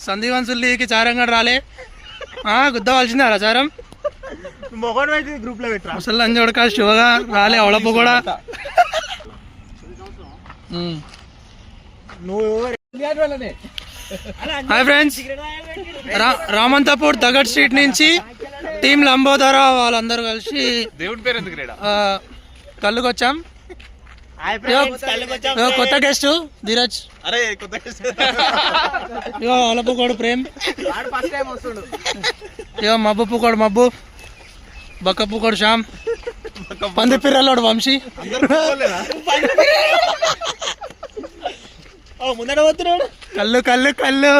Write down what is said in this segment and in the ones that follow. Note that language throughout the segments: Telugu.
సందీవన్ సుల్లికి చారంగా రాలే గుద్దవలసిందే అలా చారం గ్రూప్ లో పెట్టరా అసలు లంచ్ ఉడక షోగా రాలే అవడపు కూడా హాయ్ ఫ్రెండ్స్, రామంతపూర్ దగడ్ స్ట్రీట్ నుంచి టీం లంబోదర వాళ్ళందరూ కలిసి దేవుడి పేరు ఎందుకు కళ్ళుకి వచ్చాం. కొత్త గెస్ట్ ధీరజ్, ఇగో అలపుకోడు ప్రేమ్, ఇగో మబ్బు పుకోడు మబ్బు, బక్క పుకోడు శ్యామ్, పంది పిర్రలోడు వంశీ, కళ్ళు కళ్ళు కళ్ళు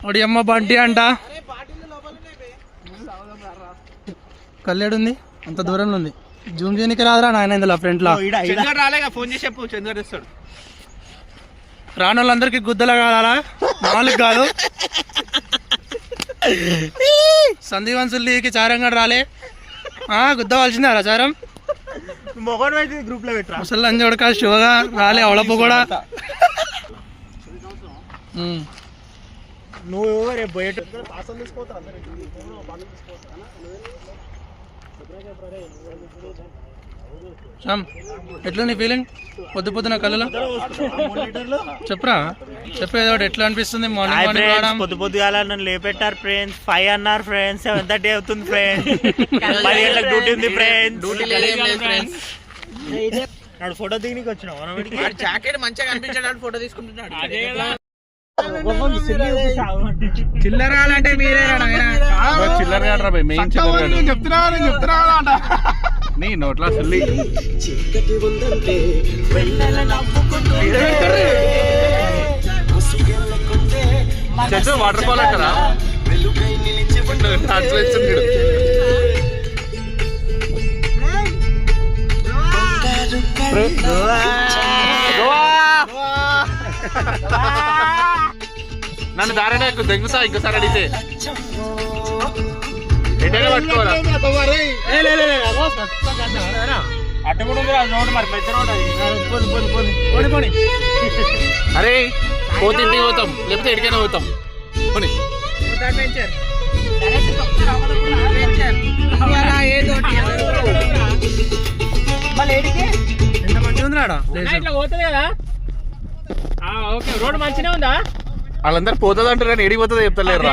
ఒడి అమ్మ బంటి అంట. కళ్ళేడుంది, అంత దూరంలో ఉంది, జూమ్ చేయనికి రాదురా నాయన ఇందులో ఫ్రంట్ లో. ఫోన్ చేసి చెప్పు, చంద్ర ఇస్తాడు. రాని వాళ్ళందరికి గుద్దలా కావాలా, నాలుగు కాదు. సందీవన్ సుల్లికి చారంగా రాలే గుద్దవలసిందే అలా చారం. గ్రూప్ లో పెట్టరా అసలు లంచ్ ఉడక షోగా రాలే అవడపు కూడా. నువ్వు బయట శ్యామ్, ఎట్లా నీ ఫీలింగ్ పొద్దు పొద్దున కళ్ళలో చెప్పరా, చెప్పేదో ఎట్లా అనిపిస్తుంది? మార్నింగ్ పొద్దు పొద్దుగాల నన్ను లేపెట్టారు ఫ్రెండ్స్, 5 అన్నారు ఫ్రెండ్స్, 7:30 అవుతుంది ఫ్రెండ్స్, 10 గంటలకు డ్యూటీ ఉంది ఫ్రెండ్స్. నాడు ఫోటో దిగనికి వచ్చినావు, జాకెట్ మంచిగా కనిపించడానికి ఫోటో తీసుకుంటున్నాడు. చిల్లరాలంటే మీరే చిల్లర చెప్తున్నా నీ నోట్లా సుల్లి వాటర్ ఫాల్ అంటారా? నన్ను దారినే ఎక్కువ దెంగుతా ఇంకోసారి అడిగితే ఎటైనా పట్టుకోవాలా? అట్ట కూడా రోడ్ మరి పెద్ద రోడ్. అరే పోతే ఇంటికి పోతాం, లేకపోతే ఎడికైనా పోతాం. పోనీ ఎంత మంచిగా ఉంది రాడా, పోతుంది కదా. ఓకే, రోడ్ మంచిగా ఉందా? వాళ్ళందరూ పోతుంది అంటారు కానీ ఎడికి పోతుందో చెప్తలేరు.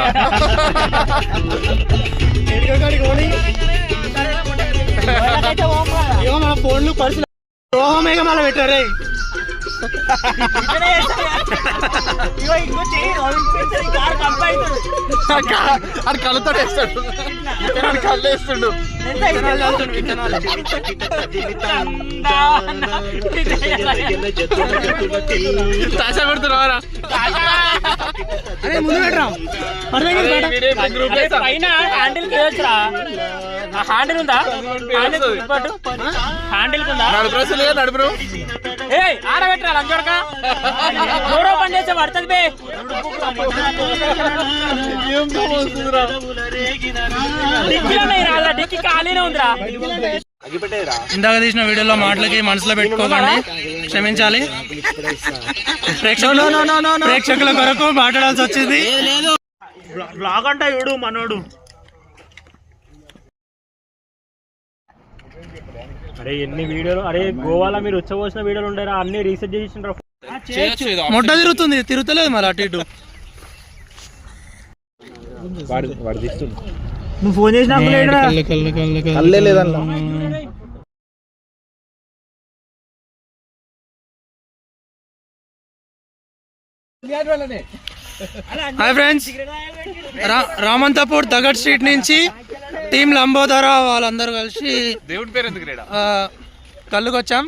మన ఫోన్లు పర్సులు మళ్ళీ పెట్టారే. అది కళ్ళతో వేస్తాడు, కళ్ళు వేస్తుండు. తాసా పెడుతున్నారా? ముందు పెట్టరా, పైన హ్యాండిల్ హ్యాండిల్ ఉందా? హ్యాండిల్ ఉందా? నడుపురు ఆడబెట్టరా లంచోడక, ఎవరో పని చేస్తే పడుతుంది బే. డిక్కి ఖాళీనే ఉందిరా. ఇందాక తీసిన వీడియోలో మాటలకి మనసులో పెట్టుకోకండి, క్షమించాలి. ప్రేక్షకుల కొరకు మాట్లాడాల్సి వచ్చింది. బ్లాగ్ అంట చూడు మనోడు. అరే ఎన్ని వీడియోలు, అరే గోవాలో మీరు వచ్చవలసిన వీడియోలు ఉండేరా, అన్ని రీసెర్చ్ చేసిండ్రా. మొట్ట తిరుగుతలేదు మరి అటు ఇటు. నువ్వు ఫోన్ చేసినా హాయ్ ఫ్రెండ్స్, రామంతపూర్ దగడ్ స్ట్రీట్ నుంచి టీం లంబోదర వాళ్ళందరూ కలిసి దేవుడి పేరు ఎందుకు కళ్ళుకి వచ్చాం.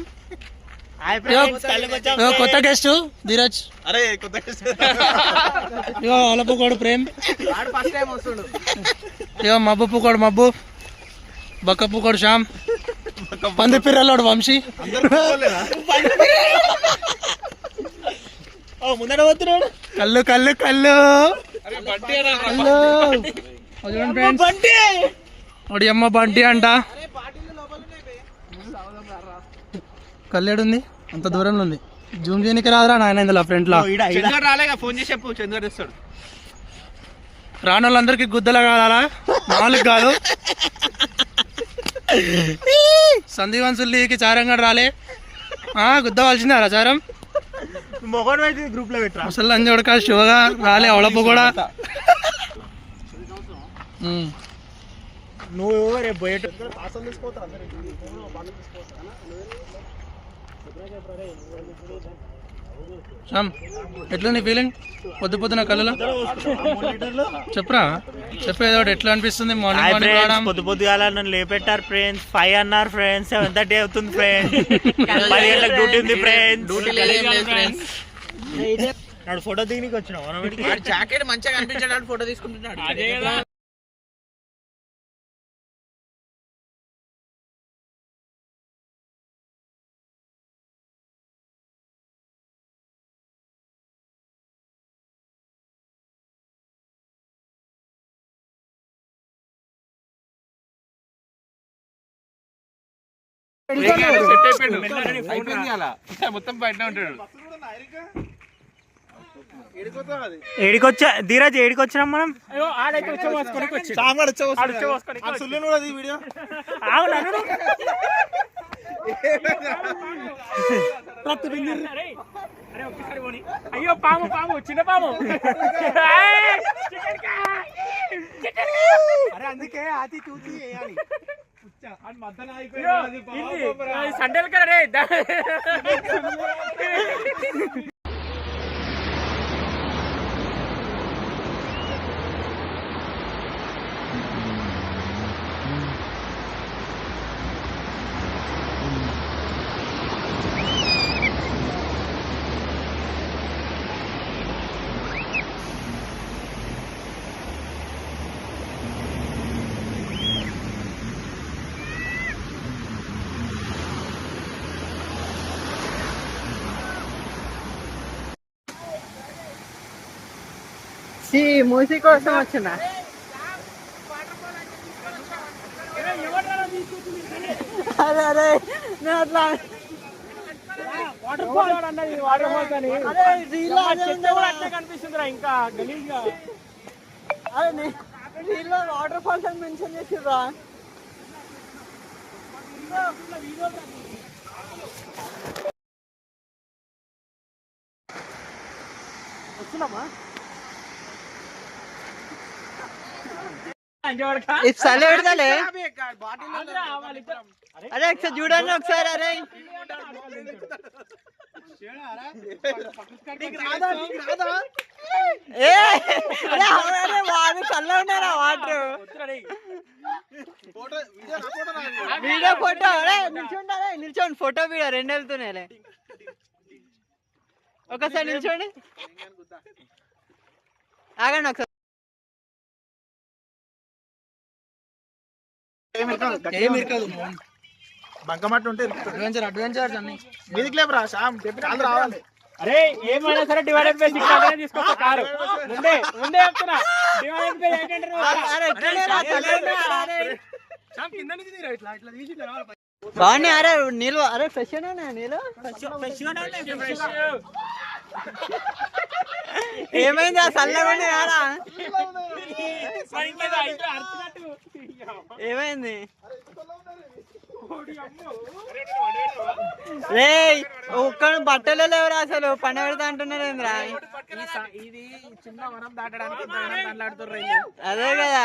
కొత్త గెస్ట్ ధీరజ్, ఇగో అలపుకోడు ప్రేమ్, ఇగో మబ్బు పుకోడు మబ్బు, బక్క పుకోడు శ్యామ్, పంది పిర్రలోడు వంశీ, కళ్ళు కళ్ళు కళ్ళు ఒడి అమ్మ బంటి అంట. కళ్ళేడుంది, అంత దూరంలో ఉంది. జూమ్ చేయనికి రాదురా నాయన ఇందులో ఫ్రంట్ లో. రాలేగా ఫోన్ చేసి చెప్పు, చంద్ర తెస్తాడు. రాని వాళ్ళందరికీ గుద్దలా కావాలా, మామూలుగా కాదు. సంధివంశుల్లికి చారంగా రాలే, గుద్దవలసిందే చారం. మొగన్ అయితే గ్రూప్ లో పెట్టరా అసలు అంజోడక శివగా రాలే అవడపు కూడా. నువ్వు రేపు పోయేట శ్యామ్ ఎట్లా నీ ఫీలింగ్ పొద్దు పొద్దున కళ్ళలో చెప్పరా, చెప్పేదో ఎట్లా అనిపిస్తుంది మార్నింగ్ మార్నింగ్ రావడం? పొద్దు పొద్దుగాల నన్ను లేపెట్టారు ఫ్రెండ్స్. 5 అన్నారు ఫ్రెండ్స్, 7:30 అవుతుంది ఫ్రెండ్స్. 10 గంటలకు డ్యూటీ ఉంది ఫ్రెండ్స్. నాడు ఫోటో దిగనికి వచ్చినావు. జాకెట్ మంచిగా కనిపించడానికి ఫోటో తీసుకుంటున్నాడు. మొత్తం బయట ఉంటాడు. ఏడికొచ్చా ధీరజ్, ఏడికొచ్చినాం మనం. అయ్యో పాము పాము చిన్న పాము. అందుకే ఆతి తూచి వేయాలి. సండేలు కదా రే. మూసి కోసం వచ్చిన అరే అరే నేను అట్లా వాటర్ ఫాల్ అన్నది, వాటర్ ఫాల్ అని అట్లే కనిపిస్తుందిరా ఇంకా గలీజ్గా. అరే నీళ్ళు వాటర్ ఫాల్స్ అని మెన్షన్ చేసిర్రా. వచ్చినామా చలి పెడతాలే. అరే ఒకసారి చూడండి ఒకసారి. అరే వాడు చల్ల ఉన్నారా వాటర్. వీడియో ఫోటో నిల్చోండి, నిల్చోండి ఫోటో వీడియో 2 వెళ్తున్నాయి. ఒకసారి నిల్చోండి, ఆగండి ఒకసారి. బంకమట్టు ఉంటే అడ్వెంచర్స్ అన్ని మీదికి లేపురా శ్యామ్, కాళ్ళు రావాలి. అరే ఏమైనా సరే డివైడెడ్ బై 6 తీసుకో కారు. ముందే చెప్తున్నా, డివైడెడ్ బై 8 బాగున్నాయి. అరే నీళ్ళు, అరే ఫ్రెష్ నీళ్ళు. ఏమైంది ఆ చల్లగా యారా? ఏమైంది రే? ఒక్క బట్టలు లేవురా అసలు. పండ పెడతా అంటున్నారేంద్రా? ఇది చిన్న వనం దాటడానికి అదే కదా.